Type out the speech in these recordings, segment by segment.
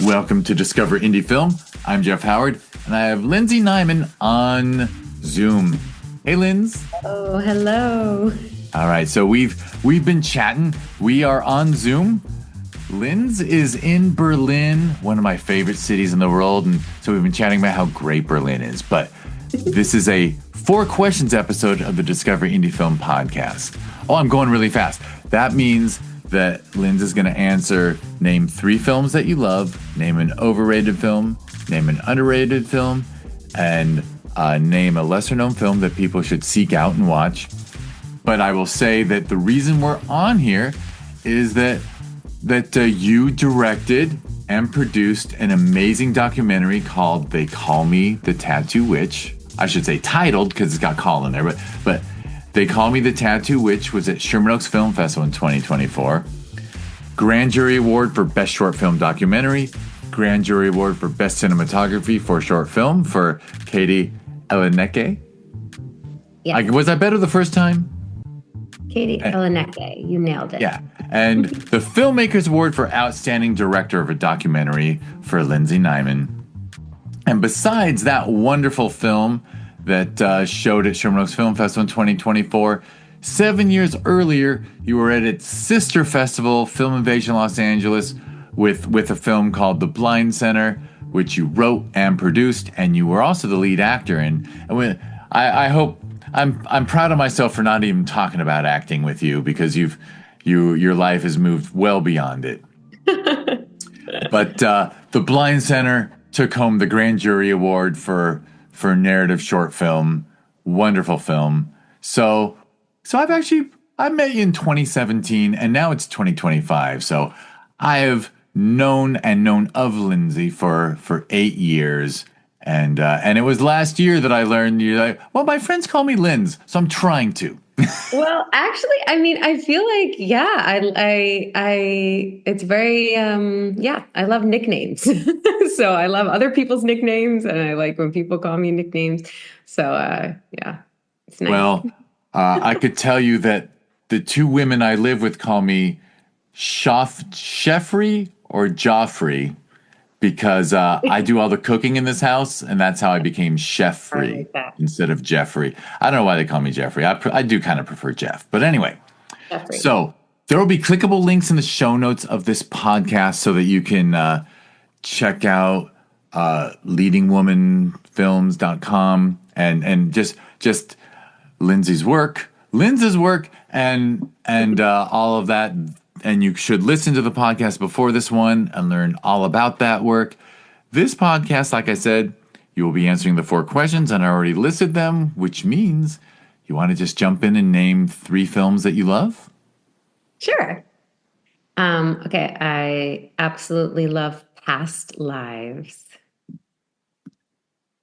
Welcome to Discover Indie Film. I'm Jeff Howard, and I have Lindsay Nyman on Zoom. Hey, Linz. Oh, hello. All right, so we've been chatting. We are on Zoom. Linz is in Berlin, one of my favorite cities in the world, and so we've been chatting about how great Berlin is. But this is a 4 questions episode of the Discover Indie Film podcast. Oh, I'm going really fast. That means that Linz is going to answer, name 3 films that you love, name an overrated film, name an underrated film, and name a lesser-known film that people should seek out and watch. But I will say that the reason we're on here is that you directed and produced an amazing documentary called They Call Me the Tattoo Witch. I should say titled because it's got call in there, but They Call Me the Tattoo Witch was at Sherman Oaks Film Festival in 2024. Grand Jury Award for Best Short Film Documentary. Grand Jury Award for Best Cinematography for Short Film for Katie Eleneke. Yes. Was I better the first time? Katie Eleneke, you nailed it. Yeah. And the Filmmakers Award for Outstanding Director of a Documentary for Lindsay Nyman. And besides that wonderful film that showed at Sherman Oaks Film Festival in 2024, 7 years earlier, you were at its sister festival, Film Invasion Los Angeles, with a film called The Blind Center, which you wrote and produced, and you were also the lead actor in. And I hope I'm proud of myself for not even talking about acting with you, because your life has moved well beyond it. But The Blind Center took home the Grand Jury Award for narrative short film. Wonderful film. So I met you in 2017, and now it's 2025. So I have known of Lindsay for 8 years. And it was last year that I learned you're like, well, my friends call me Linz, so I'm trying to. Well, actually, I mean, I feel like, it's very, I love nicknames. So I love other people's nicknames, and I like when people call me nicknames. So, it's nice. Well, I could tell you that the 2 women I live with call me Sheffrey or Joffrey, because I do all the cooking in this house, and that's how I became Chef-free instead of Jeffrey. I don't know why they call me Jeffrey. I do kind of prefer Jeff. But anyway, Jeffrey. So there will be clickable links in the show notes of this podcast so that you can check out leadingwomanfilms.com and just Lindsay's work, and all of that. And you should listen to the podcast before this one and learn all about that work. This podcast, like I said, you will be answering the 4 questions, and I already listed them, which means you want to just jump in and name 3 films that you love? Sure. Okay, I absolutely love Past Lives.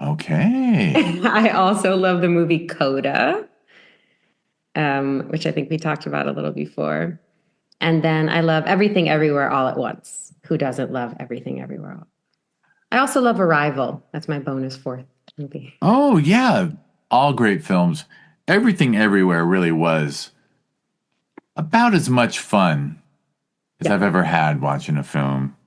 Okay. I also love the movie Coda, which I think we talked about a little before. And then I love Everything Everywhere All at Once. Who doesn't love Everything Everywhere? I also love Arrival. That's my bonus 4th movie. Oh, yeah. All great films. Everything Everywhere really was about as much fun as I've ever had watching a film.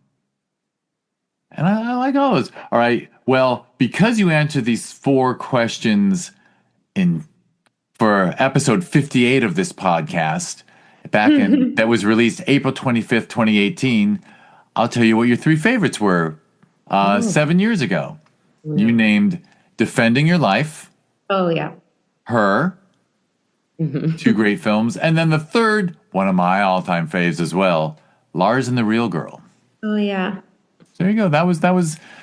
And I like all those. All right. Well, because you answered these 4 questions for episode 58 of this podcast, that was released April 25th, 2018, I'll tell you what your 3 favorites were 7 years ago. You named Defending Your Life. Oh, yeah. Her. 2 great films. And then the 3rd, one of my all-time faves as well, Lars and the Real Girl. Oh, yeah. So there you go. That was.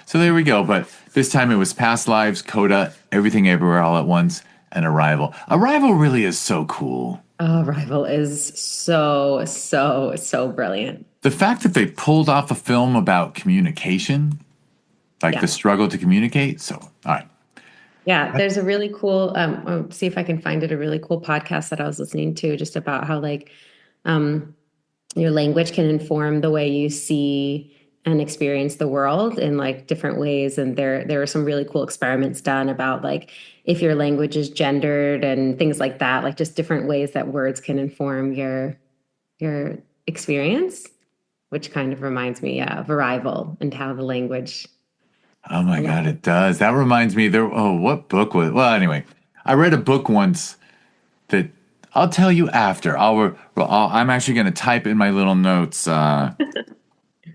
So there we go. But this time it was Past Lives, Coda, Everything Everywhere All at Once, and Arrival. Arrival really is so cool. Arrival is so brilliant. The fact that they pulled off a film about communication, the struggle to communicate. So, all right. Yeah, there's a really cool, I'll see if I can find it, a really cool podcast that I was listening to just about how your language can inform the way you see and experience the world in different ways. And there are some really cool experiments done about if your language is gendered and things like that, just different ways that words can inform your experience, which kind of reminds me of Arrival and how the language Oh my God, allows. it does. That reminds me there. Oh, what book was? Well, anyway, I read a book once that I'll tell you after. I'm actually going to type in my little notes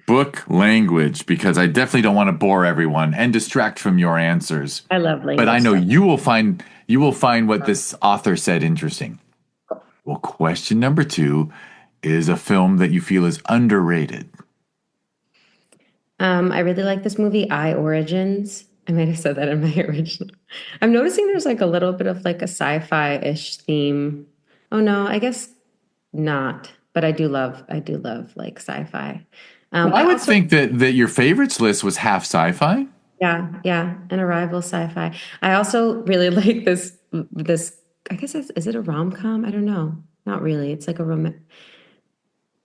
book language because I definitely don't want to bore everyone and distract from your answers. I love But I language know stuff. you will find what this author said interesting. Well, question number two is a film that you feel is underrated. I really like this movie, I Origins. I might have said that in my original. I'm noticing there's like a little bit of like a sci-fi-ish theme. Oh no, I guess not. But I do love like sci-fi. Well, I I would also, think that your favorites list was half sci-fi. yeah, an Arrival sci-fi. I also really like this. I guess is it a rom-com? I don't know. Not really. It's like a rom.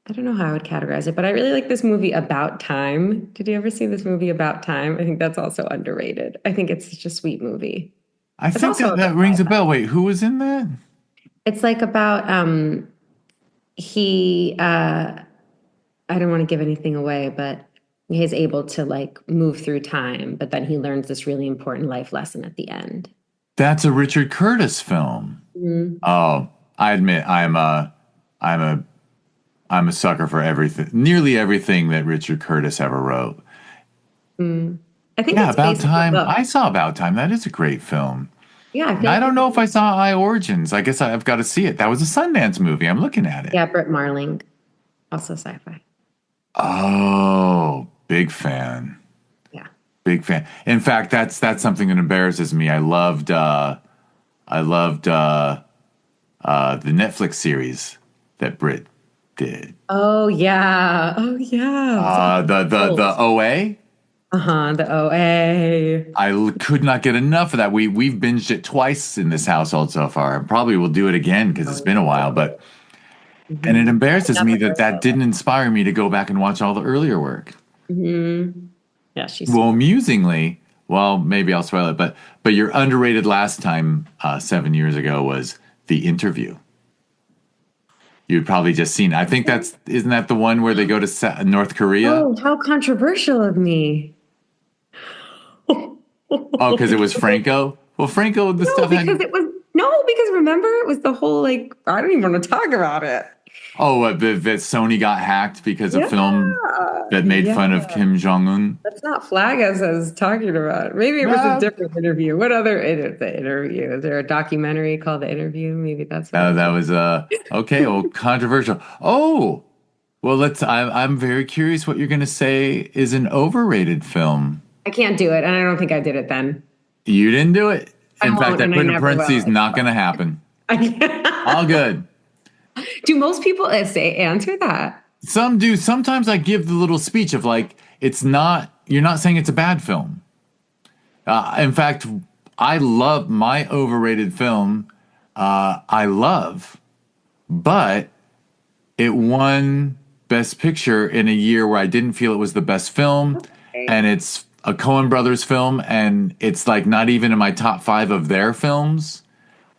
I don't know how I would categorize it, but I really like this movie About Time. Did you ever see this movie About Time? I think that's also underrated. I think it's such a sweet movie. I It's think also that a bit that rings a sci-fi. bell. Wait, who was in that? It's like about he I don't want to give anything away, but he's able to like move through time, but then he learns this really important life lesson at the end. That's a Richard Curtis film. Mhm. Oh, I admit I'm a I'm a sucker for everything, nearly everything that Richard Curtis ever wrote. Mm. I think Yeah, it's About based on a Time. book. I saw About Time. That is a great film. Yeah, I feel I like don't people know if I saw I Origins. I guess I've got to see it. That was a Sundance movie. I'm looking at it. yeah, Britt Marling, also sci-fi. Oh, big fan. Yeah. Big fan. In fact, that's something that embarrasses me. I loved the Netflix series that Brit did. Oh yeah. Oh yeah. Was it The called? OA. Uh-huh, the OA. Could not get enough of that. We've binged it twice in this household so far. Probably will do it again because Oh, it's been a while. But yeah. and it I've embarrasses me never that heard that of didn't inspire me to go back and watch all the earlier work. it. Yeah, she's Well, super. amusingly, well, maybe I'll spoil it, but your underrated last time 7 years ago was The Interview. You'd probably just seen it. I think that's isn't that the one where they go to North Korea? Oh, how controversial of me. Oh, because it was Franco. Well, Franco, the No, stuff because had. it was no, because remember it was the whole like I don't even want to talk about it. Oh, that Sony got hacked because of Yeah. film that made Yeah. fun of Kim Jong Un. Let's not flag us as talking about it. Maybe it was a No, different interview. What other the interview? Is there a documentary called The Interview? Maybe that's what it that was. was okay. Well, controversial. Oh, well, I'm very curious what you're going to say is an overrated film. I can't do it, and I don't think I did it then. You didn't do it. I In fact, won't, I and I put in never parentheses, will. not going to happen. All good. Do most people say answer that? Some do. Sometimes I give the little speech of like, it's not, you're not saying it's a bad film. In fact, I love my overrated film. I love, but it won Best Picture in a year where I didn't feel it was the best film. Okay. And it's a Coen Brothers film, and it's like not even in my top five of their films.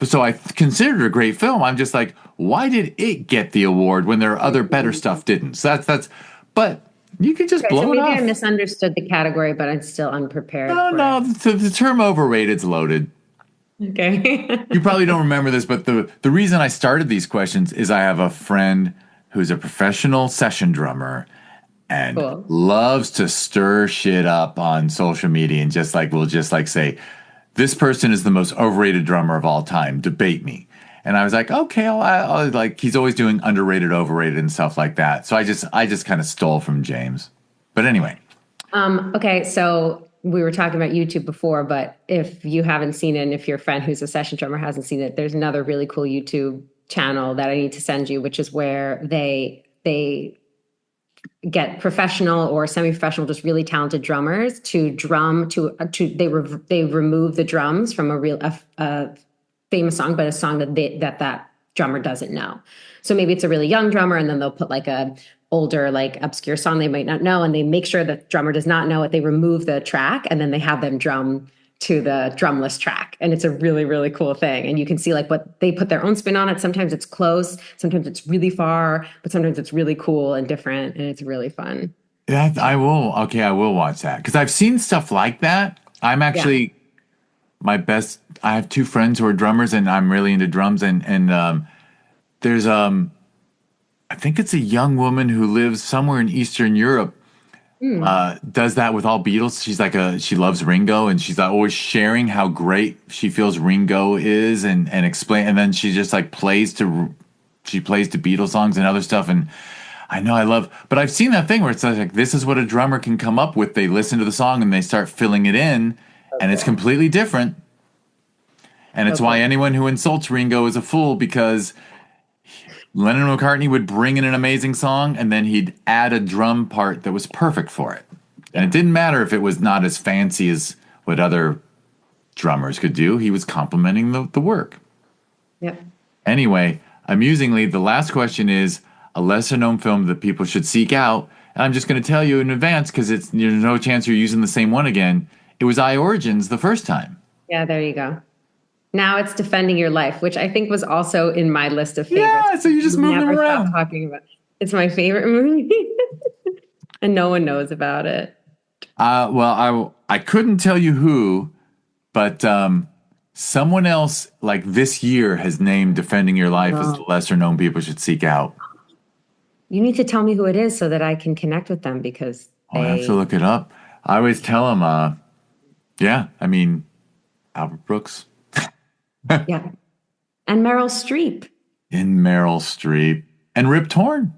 So I considered it a great film. I'm just like, why did it get the award when there are other better stuff didn't? So that's. But you could just Okay, so blow it maybe I off. misunderstood the category, but I'm still unprepared No, for it. no, the term overrated's loaded. Okay. You probably don't remember this, but the reason I started these questions is I have a friend who's a professional session drummer and Cool. loves to stir shit up on social media and just like will just like say, this person is the most overrated drummer of all time. Debate me. And I was like, okay, I'll like he's always doing underrated, overrated, and stuff like that. So I just kind of stole from James. But anyway, Okay, so we were talking about YouTube before, but if you haven't seen it, and if your friend who's a session drummer hasn't seen it, there's another really cool YouTube channel that I need to send you, which is where they get professional or semi-professional, just really talented drummers to drum to they remove the drums from a famous song, but a song that drummer doesn't know. So maybe it's a really young drummer, and then they'll put like a older, like obscure song they might not know, and they make sure the drummer does not know it. They remove the track, and then they have them drum to the drumless track. And it's a really, really cool thing. And you can see like what they put their own spin on it. Sometimes it's close, sometimes it's really far, but sometimes it's really cool and different. And it's really fun. Yeah, I will. Okay, I will watch that because I've seen stuff like that. I'm actually I have two friends who are drummers, and I'm really into drums. And there's I think it's a young woman who lives somewhere in Eastern Europe. Does that with all Beatles. She's like she loves Ringo, and she's always sharing how great she feels Ringo is, and explain. And then she just like plays to Beatles songs and other stuff. And I know but I've seen that thing where it's like, this is what a drummer can come up with. They listen to the song and they start filling it in, and it's completely different. And it's why anyone who insults Ringo is a fool, because Lennon and McCartney would bring in an amazing song and then he'd add a drum part that was perfect for it. And it didn't matter if it was not as fancy as what other drummers could do. He was complimenting the work. Yep. Anyway, amusingly, the last question is a lesser-known film that people should seek out. And I'm just going to tell you in advance because there's no chance you're using the same one again. It was I Origins the first time. Yeah, there you go. Now it's Defending Your Life, which I think was also in my list of favorites. Yeah, so you just moved it around. Stop talking about it. It's my favorite movie, and no one knows about it. Well, I couldn't tell you who, but someone else like this year has named Defending Your Life as the lesser-known people should seek out. You need to tell me who it is so that I can connect with them because I have to look it up. I always tell them, Albert Brooks. Yeah. And Meryl Streep. And Rip Torn.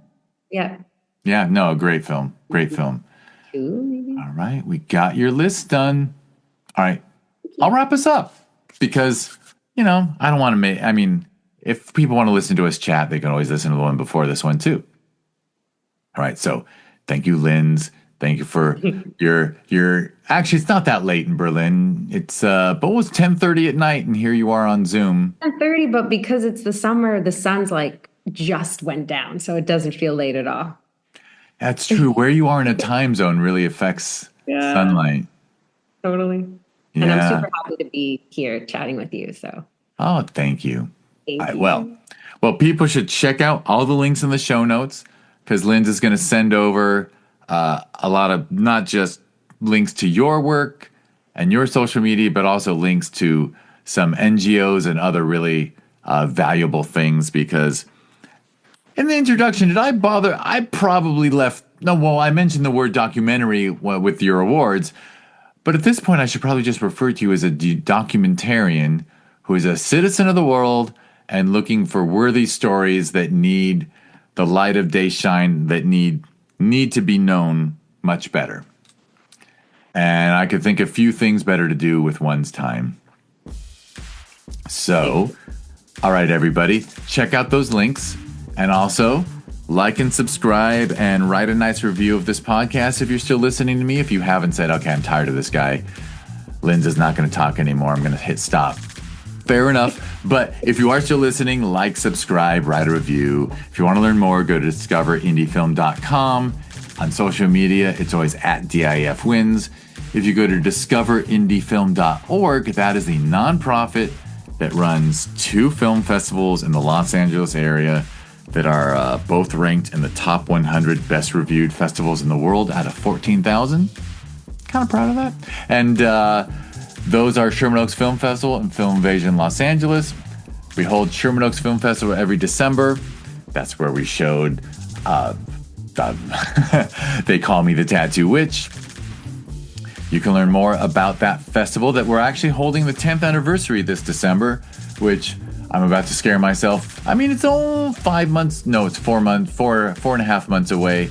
Yeah. Yeah, no, great film. Great film. Ooh. All right, we got your list done. All right, I'll wrap us up because, I don't want to if people want to listen to us chat, they can always listen to the one before this one too. All right, so thank you, Linz. Thank you for your. Actually, it's not that late in Berlin. It's but it was 10:30 at night, and here you are on Zoom. 10:30, but because it's the summer, the sun's like just went down, so it doesn't feel late at all. That's true. Where you are in a time zone really affects sunlight. Totally. Yeah. And I'm super happy to be here chatting with you. So. Oh, thank you. Thank you. Well, people should check out all the links in the show notes because Linz is going to send over a lot of not just links to your work and your social media, but also links to some NGOs and other really valuable things. Because in the introduction, did I bother? I probably left. No, well, I mentioned the word documentary with your awards, but at this point, I should probably just refer to you as a documentarian who is a citizen of the world and looking for worthy stories that need the light of day shine, that need to be known much better. And I could think a few things better to do with one's time. So, all right, everybody, check out those links. And also, like and subscribe and write a nice review of this podcast if you're still listening to me. If you haven't said, okay, I'm tired of this guy, Linz is not going to talk anymore, I'm going to hit stop. Fair enough. But if you are still listening, like, subscribe, write a review. If you want to learn more, go to discoverindiefilm.com. On social media, it's always at DIFwins. If you go to discoverindiefilm.org, that is the nonprofit that runs 2 film festivals in the Los Angeles area that are both ranked in the top 100 best reviewed festivals in the world out of 14,000. Kind of proud of that. And those are Sherman Oaks Film Festival and Film Invasion Los Angeles. We hold Sherman Oaks Film Festival every December. That's where we showed They Call Me the Tattoo Witch. You can learn more about that festival that we're actually holding the 10th anniversary this December, which I'm about to scare myself. It's all 5 months. No, it's 4 months, four and a half months away,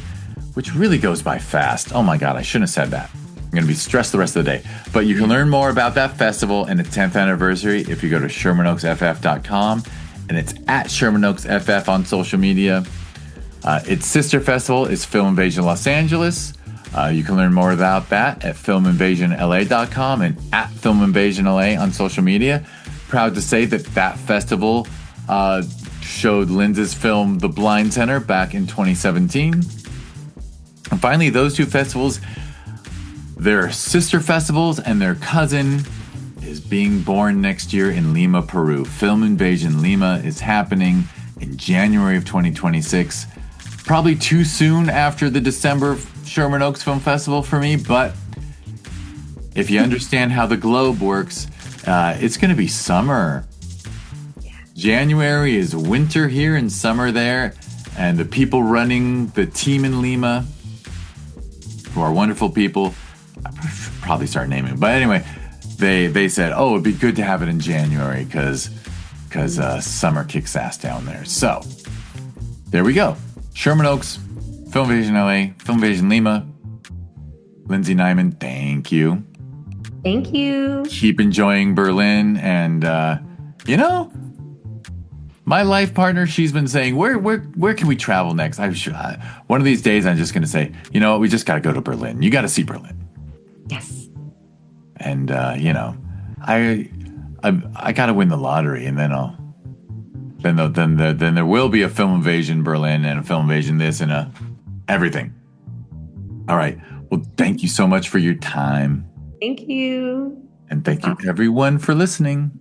which really goes by fast. Oh my God, I shouldn't have said that. I'm going to be stressed the rest of the day. But you can learn more about that festival and its 10th anniversary if you go to ShermanOaksFF.com, and it's at ShermanOaksFF on social media. Its sister festival is Film Invasion Los Angeles. You can learn more about that at FilmInvasionLA.com and at FilmInvasionLA on social media. Proud to say that festival showed Linz's film The Blind Center back in 2017. And finally, those 2 festivals, they're sister festivals and they're cousin. is being born next year in Lima, Peru. Film Invasion Lima is happening in January of 2026. Probably too soon after the December Sherman Oaks Film Festival for me, but if you understand how the globe works, it's going to be summer. January is winter here and summer there, and the people running the team in Lima, who are wonderful people, I should probably start naming, but anyway, they said, oh, it'd be good to have it in January because summer kicks ass down there. So there we go. Sherman Oaks, Film Invasion LA, Film Invasion Lima. Lindsay Nyman, thank you. Thank you. Keep enjoying Berlin, and my life partner, she's been saying, where can we travel next? One of these days, I'm just going to say, you know what, we just got to go to Berlin. You got to see Berlin. Yes. And I got to win the lottery, and then there will be a Film Invasion Berlin and a Film Invasion this and a everything. All right. Well, thank you so much for your time. Thank you. And thank you everyone for listening.